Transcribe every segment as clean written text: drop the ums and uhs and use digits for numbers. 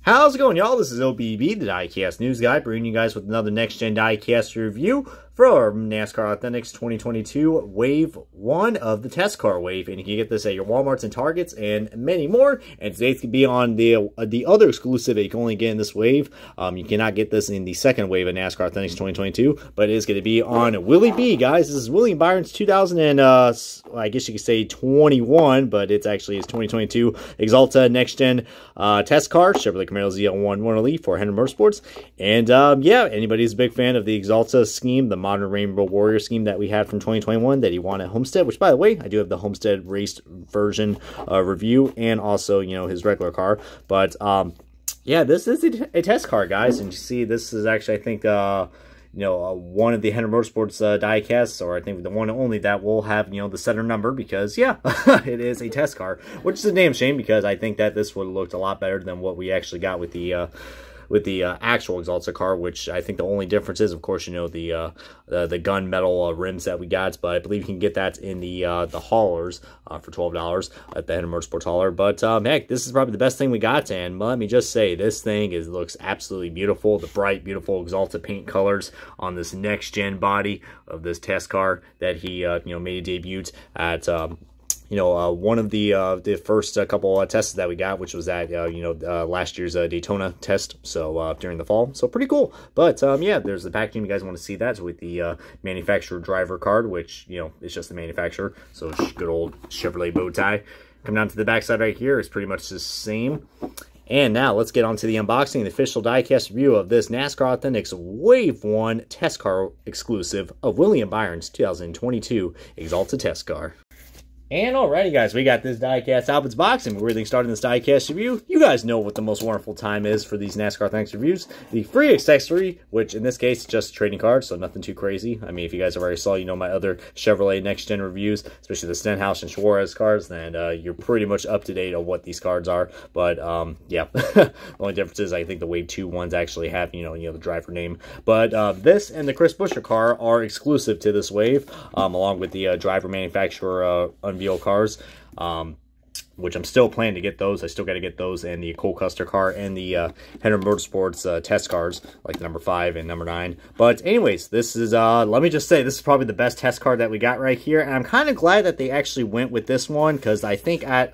How's it going, y'all? This is OBB, the Diecast News Guy, bringing you guys with another next-gen Diecast review from NASCAR Authentics 2022 Wave 1 of the Test Car Wave. And you can get this at your Walmarts and Targets and many more. And today's going to be on the other exclusive that you can only get in this wave. You cannot get this in the second wave of NASCAR Authentics 2022, but it is going to be on Willie B, guys. This is Willie Byron's 2000 and, I guess you could say 21, but it's actually his 2022 Axalta next-gen test car, Chevrolet Camaro ZL1 Elite for Henry Motorsports. And yeah, anybody who's a big fan of the Axalta scheme, the modern Rainbow Warrior scheme that we had from 2021 that he won at Homestead, which by the way, I do have the Homestead raced version review and also, you know, his regular car. But yeah, this is a test car, guys. And you see, this is actually, I think, you know, one of the Henry Motorsports diecasts, or I think the one and only that will have, you know, the center number, because, yeah, it is a test car, which is a damn shame, because I think that this would have looked a lot better than what we actually got with the actual Axalta car, which I think the only difference is, of course, you know, the gunmetal rims that we got, but I believe you can get that in the haulers for $12 at the Henry Motorsports hauler. But heck, this is probably the best thing we got, and let me just say, this thing looks absolutely beautiful. The bright, beautiful Axalta paint colors on this next-gen body of this test car that he, you know, made a debut at, you know, one of the first couple tests that we got, which was at, you know, last year's Daytona test, so during the fall. So pretty cool. But yeah, there's the packaging. You guys want to see that with the manufacturer driver card, which, you know, it's just the manufacturer. So good old Chevrolet bow tie. Come down to the backside right here. It's pretty much the same. And now let's get on to the unboxing, the official diecast review of this NASCAR Authentics Wave 1 test car exclusive of William Byron's 2022 Axalta test car. And alrighty, guys, we got this diecast out of its box, and we're really starting this diecast review. You guys know what the most wonderful time is for these NASCAR Thanks reviews. The free accessory, which in this case is just a trading card, so nothing too crazy. I mean, if you guys already saw, you know, my other Chevrolet next-gen reviews, especially the Stenhouse and Suarez cards, then you're pretty much up to date on what these cards are. But yeah, the only difference is I think the Wave 2 ones actually have, you know, the driver name. But this and the Chris Buescher car are exclusive to this wave, along with the driver manufacturer unveil cars, which I'm still planning to get those. I still got to get those, and the Cole Custer car and the Henry Motorsports test cars, like number 5 and number 9. But anyways, this is, let me just say, this is probably the best test card that we got right here, and I'm kind of glad that they actually went with this one, because I think at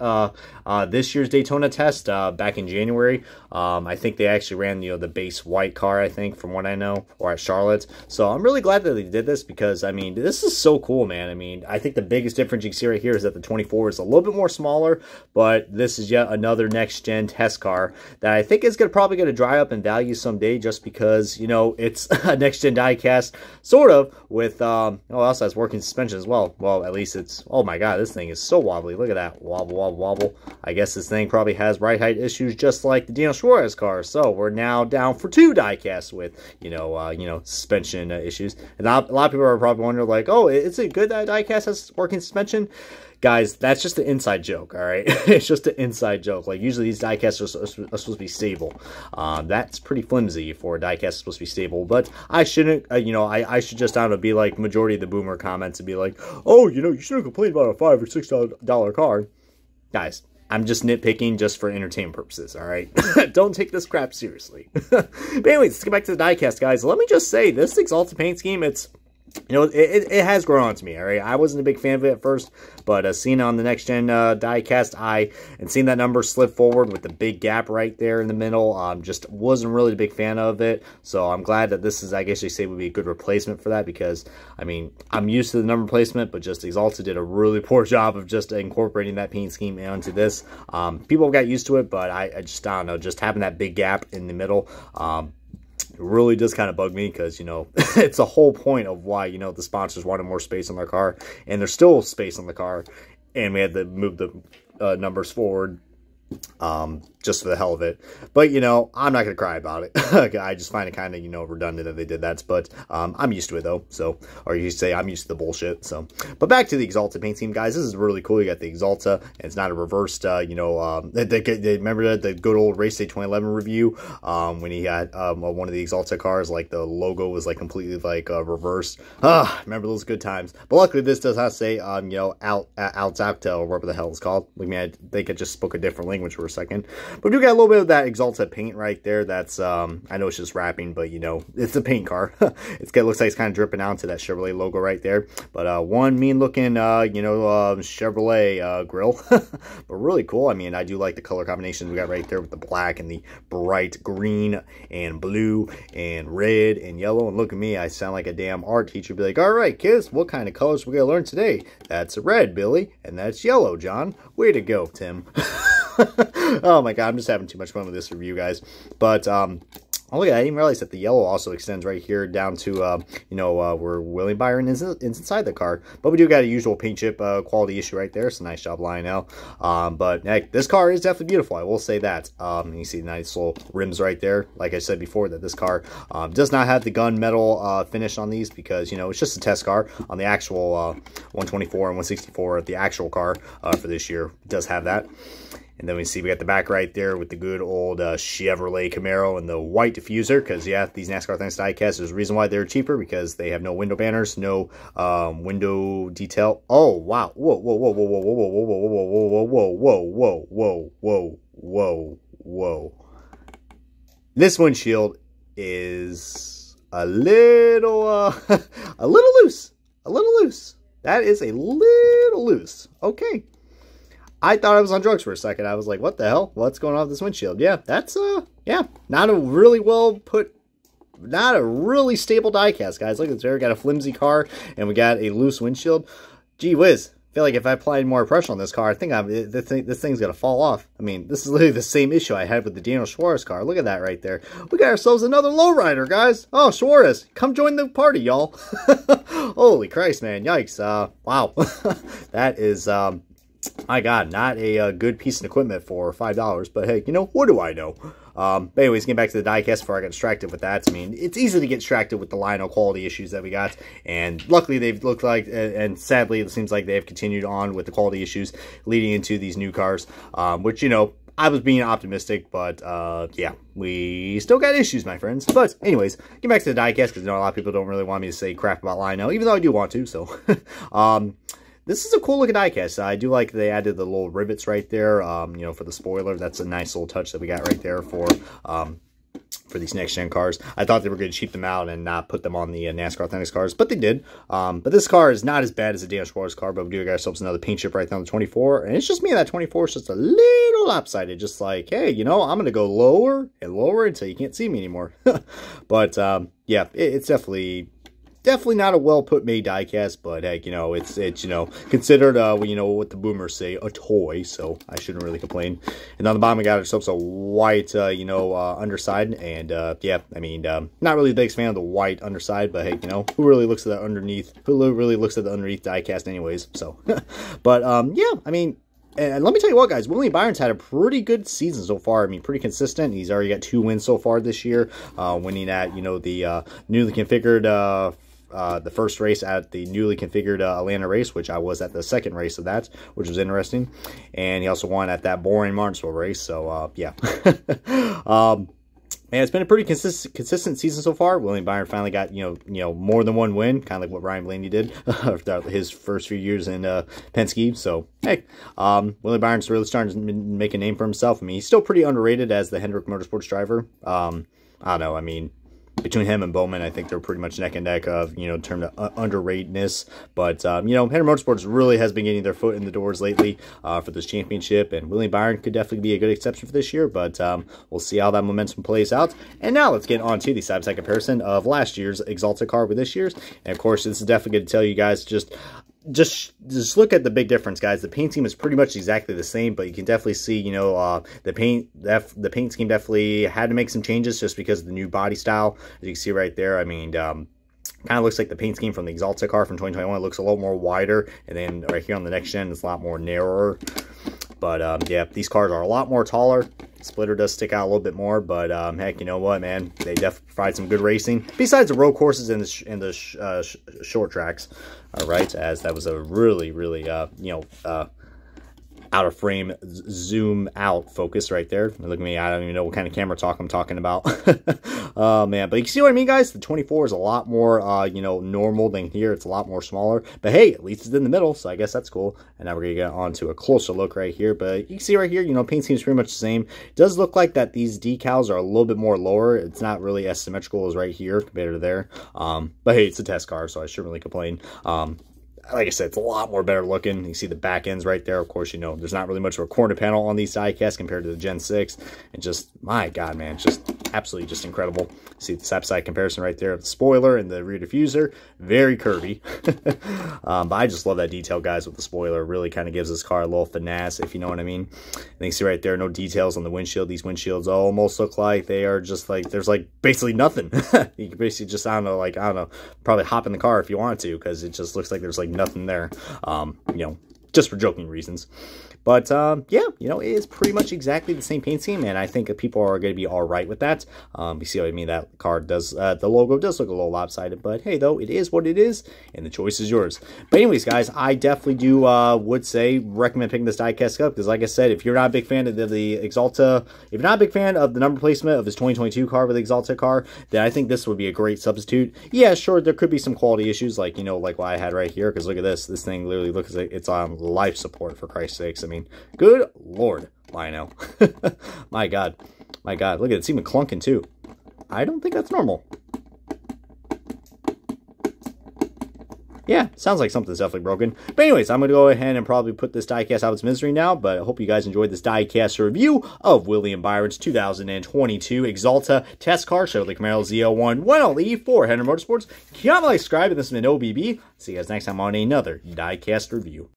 this year's Daytona test back in January, I think they actually ran, you know, the base white car, I think, from what I know, or at Charlotte. So I'm really glad that they did this, because, I mean, this is so cool, man. I mean, I think the biggest difference you can see right here is that the 24 is a little bit more smaller, but this is yet another next-gen test car that I think is probably going to dry up in value someday, just because, you know, it's a next-gen diecast, sort of, with, oh, it also has working suspension as well. Well, at least it's, oh my god, this thing is so wobbly. Look at that. Wobble, wobble, wobble. I guess this thing probably has ride height issues just like the Daniel Suarez car, so we're now down for 2 diecasts with, you know, suspension issues. And a lot of people are probably wondering, like, oh, is it good that diecast has working suspension? Guys, that's just an inside joke, all right? It's just an inside joke. Like, usually these diecasts are supposed to be stable. That's pretty flimsy for a diecast supposed to be stable. But I shouldn't, you know, I should just, I don't know, be like majority of the boomer comments and be like, oh, you know, you shouldn't complain about a $5 or $6 car. Guys, I'm just nitpicking just for entertainment purposes, all right? Don't take this crap seriously. But anyways, let's get back to the diecast, guys. Let me just say, this Axalta paint scheme, it's, you know, it has grown on to me, all right? I wasn't a big fan of it at first, but seeing it on the next-gen diecast, and seeing that number slip forward with the big gap right there in the middle, just wasn't really a big fan of it. So I'm glad that this is, I guess you say, would be a good replacement for that, because, I mean, I'm used to the number placement, but just Axalta did a really poor job of just incorporating that paint scheme onto this. People got used to it, but I don't know, just having that big gap in the middle, it really does kind of bug me, because, you know, it's the whole point of why, you know, the sponsors wanted more space on their car, and there's still space on the car, and we had to move the numbers forward just for the hell of it. But, you know, I'm not going to cry about it. I just find it kind of, you know, redundant that they did that. But I'm used to it, though. So, or you say I'm used to the bullshit. So, but back to the Axalta paint scheme, guys. This is really cool. You got the Axalta, and it's not a reversed, you know, they remember the good old Race Day 2011 review when he had one of the Axalta cars, like the logo was like completely like reversed. Remember those good times. But luckily, this does not say, you know, Axalta or whatever the hell it's called. I mean, they could just spoke a different language language for a second. But we do got a little bit of that Axalta paint right there. That's, I know it's just wrapping, but, you know, it's a paint car. It looks like it's kind of dripping onto that Chevrolet logo right there. But one mean-looking, you know, Chevrolet grill. But really cool. I mean, I do like the color combinations we got right there with the black and the bright green and blue and red and yellow. And look at me, I sound like a damn art teacher. Be like, all right, kids, what kind of colors we gonna learn today? That's red, Billy, and that's yellow, John. Way to go, Tim. Oh my god, I'm just having too much fun with this review, guys. But oh, look, I didn't realize that the yellow also extends right here down to, you know, where William Byron is inside the car. But we do got a usual paint chip quality issue right there. So nice job, Lionel. But heck, this car is definitely beautiful. I will say that. You see the nice little rims right there. Like I said before, that this car does not have the gunmetal finish on these because, you know, it's just a test car. On the actual 124 and 164, the actual car for this year does have that. And then we see we got the back right there with the good old Chevrolet Camaro and the white diffuser. Because, yeah, these NASCAR Authentic diecast, there's a reason why they're cheaper. Because they have no window banners, no window detail. Oh, wow. Whoa, whoa, whoa, whoa, whoa, whoa, whoa, whoa, whoa, whoa, whoa, whoa, whoa, whoa, whoa, whoa. This windshield is a little loose. A little loose. That is a little loose. Okay. I thought I was on drugs for a second. I was like, what the hell? What's going on with this windshield? Yeah, that's, yeah, not a really well put, not a really stable diecast, guys. Look at this there. We got a flimsy car, and we got a loose windshield. Gee whiz. I feel like if I applied more pressure on this car, I think this thing's going to fall off. I mean, this is literally the same issue I had with the Daniel Suarez car. Look at that right there. We got ourselves another lowrider, guys. Oh, Suarez, come join the party, y'all. Holy Christ, man. Yikes. Wow. That is, my God, not a good piece of equipment for $5, but hey, you know, what do I know? But anyways, getting back to the diecast before I got distracted with that. I mean, it's easy to get distracted with the Lionel quality issues that we got, and luckily they've looked like, and sadly it seems like they've continued on with the quality issues leading into these new cars, which, you know, I was being optimistic, but yeah, we still got issues, my friends. But anyways, get back to the diecast, because, you know, a lot of people don't really want me to say crap about Lionel, even though I do want to, so this is a cool looking diecast. I do like they added the little rivets right there, you know, for the spoiler. That's a nice little touch that we got right there for these next-gen cars. I thought they were going to cheap them out and not put them on the NASCAR Authentics cars, but they did. But this car is not as bad as the Daniel Suarez car, but we do got ourselves another paint chip right there on the 24, and it's just me, that 24 is just a little lopsided, just like, hey, you know, I'm going to go lower and lower until you can't see me anymore. But, yeah, it's definitely not a well-put made diecast, but heck, you know, it's you know, considered, you know, what the boomers say, a toy, so I shouldn't really complain. And on the bottom, we got ourselves a white, you know, underside, and, yeah, I mean, not really the biggest fan of the white underside, but hey, you know, who really looks at that underneath, who really looks at the underneath diecast anyways, so. But, yeah, I mean, and let me tell you what, guys, William Byron's had a pretty good season so far. I mean, pretty consistent. He's already got 2 wins so far this year, winning at, you know, the newly configured the first race at the newly configured Atlanta race, which I was at the second race of that, which was interesting. And he also won at that boring Martinsville race. So, yeah. Man, it's been a pretty consistent season so far. William Byron finally got, you know, more than 1 win, kind of like what Ryan Blaney did his first few years in Penske. So, hey, William Byron's really starting to make a name for himself. I mean, he's still pretty underrated as the Hendrick Motorsports driver. I don't know. I mean, between him and Bowman, I think they're pretty much neck and neck of, you know, in terms of underratedness. But, you know, Hendrick Motorsports really has been getting their foot in the doors lately for this championship. And William Byron could definitely be a good exception for this year. But we'll see how that momentum plays out. And now let's get on to the side-by-side comparison of last year's Axalta car with this year's. And, of course, this is definitely going to tell you guys just look at the big difference, guys. The paint scheme is pretty much exactly the same, but you can definitely see, you know, the paint scheme definitely had to make some changes just because of the new body style. As you can see right there, I mean, kind of looks like the paint scheme from the Axalta car from 2021. It looks a little more wider, and then right here on the next gen, it's a lot more narrower. But, yeah, these cars are a lot more taller. Splitter does stick out a little bit more, but heck, you know what, man? They definitely provide some good racing. Besides the road courses and the short tracks, all right, as that was a really, really, you know, out of frame zoom out focus right there. Look at me, I don't even know what kind of camera talk I'm talking about. Oh man, but you see what I mean, guys? The 24 is a lot more you know, normal than here. It's a lot more smaller, but hey, at least it's in the middle, so I guess that's cool. And now we're gonna get on to a closer look right here, but you can see right here, you know, paint seems pretty much the same. It does look like that these decals are a little bit more lower. It's not really as symmetrical as right here compared to there, but hey, it's a test car, so I shouldn't really complain. Like I said, it's a lot more better looking. You see the back ends right there. Of course, you know, there's not really much of a corner panel on these die-casts compared to the Gen 6. And just, my God, man, just absolutely just incredible. See the side-by-side comparison right there of the spoiler and the rear diffuser. Very curvy. But I just love that detail, guys, with the spoiler. It really kind of gives this car a little finesse, if you know what I mean. And you see right there, no details on the windshield. These windshields almost look like they are just like, there's like basically nothing. You can basically just, I don't know, probably hop in the car if you want to, because it just looks like there's like nothing there, you know, just for joking reasons. But yeah, you know, it is pretty much exactly the same paint scheme, and I think people are going to be all right with that. You see what I mean? That car does, the logo does look a little lopsided, but hey, though, it is what it is, and the choice is yours. But anyways, guys, I definitely do would say recommend picking this diecast up, because like I said, if you're not a big fan of the Axalta, if you're not a big fan of the number placement of his 2022 car with the Axalta car, then I think this would be a great substitute. Yeah, sure, there could be some quality issues, like, you know, like what I had right here, because look at this. This thing literally looks like it's on life support, for Christ's sakes. I mean, good Lord, Lionel. My God. My God. Look at it. It's even clunking, too. I don't think that's normal. Yeah, sounds like something's definitely broken. But anyways, I'm going to go ahead and probably put this diecast out of its misery now. But I hope you guys enjoyed this diecast review of William Byron's 2022 Axalta test car Chevrolet Camaro Z01 1LE for Henry Motorsports. Comment, like, subscribe, and this has been OBB. See you guys next time on another diecast review.